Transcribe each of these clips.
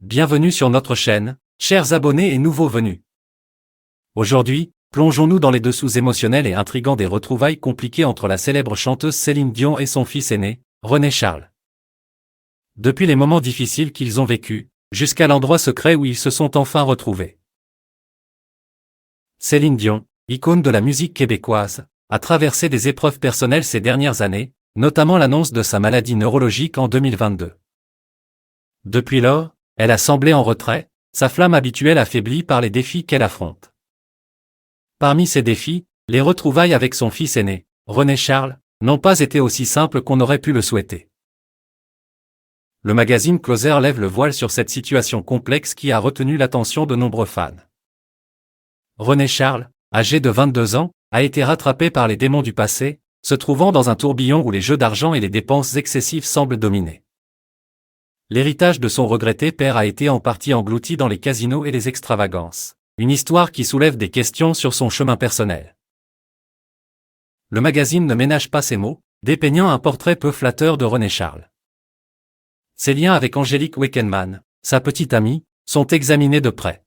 Bienvenue sur notre chaîne, chers abonnés et nouveaux venus. Aujourd'hui, plongeons-nous dans les dessous émotionnels et intrigants des retrouvailles compliquées entre la célèbre chanteuse Céline Dion et son fils aîné, René Charles. Depuis les moments difficiles qu'ils ont vécus, jusqu'à l'endroit secret où ils se sont enfin retrouvés. Céline Dion, icône de la musique québécoise, a traversé des épreuves personnelles ces dernières années, notamment l'annonce de sa maladie neurologique en 2022. Depuis lors, elle a semblé en retrait, sa flamme habituelle affaiblie par les défis qu'elle affronte. Parmi ces défis, les retrouvailles avec son fils aîné, René Charles, n'ont pas été aussi simples qu'on aurait pu le souhaiter. Le magazine Closer lève le voile sur cette situation complexe qui a retenu l'attention de nombreux fans. René Charles, âgé de 22 ans, a été rattrapé par les démons du passé, se trouvant dans un tourbillon où les jeux d'argent et les dépenses excessives semblent dominer. L'héritage de son regretté père a été en partie englouti dans les casinos et les extravagances. Une histoire qui soulève des questions sur son chemin personnel. Le magazine ne ménage pas ses mots, dépeignant un portrait peu flatteur de René Charles. Ses liens avec Angélique Weckenman, sa petite amie, sont examinés de près.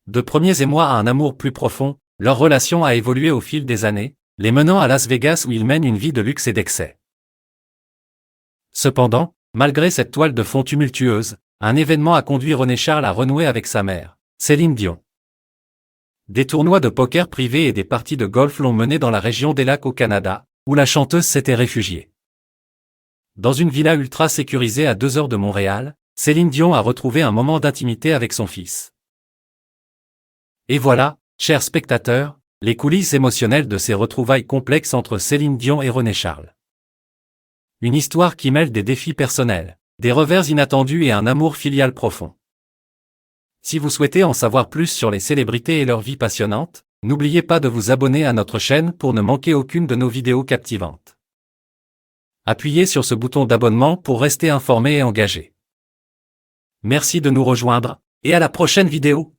De premiers émois à un amour plus profond, leur relation a évolué au fil des années, les menant à Las Vegas où ils mènent une vie de luxe et d'excès. Cependant, malgré cette toile de fond tumultueuse, un événement a conduit René Charles à renouer avec sa mère, Céline Dion. Des tournois de poker privés et des parties de golf l'ont mené dans la région des Lacs au Canada, où la chanteuse s'était réfugiée. Dans une villa ultra sécurisée à 2 heures de Montréal, Céline Dion a retrouvé un moment d'intimité avec son fils. Et voilà, chers spectateurs, les coulisses émotionnelles de ces retrouvailles complexes entre Céline Dion et René Charles. Une histoire qui mêle des défis personnels, des revers inattendus et un amour filial profond. Si vous souhaitez en savoir plus sur les célébrités et leur vie passionnante, n'oubliez pas de vous abonner à notre chaîne pour ne manquer aucune de nos vidéos captivantes. Appuyez sur ce bouton d'abonnement pour rester informé et engagé. Merci de nous rejoindre, et à la prochaine vidéo.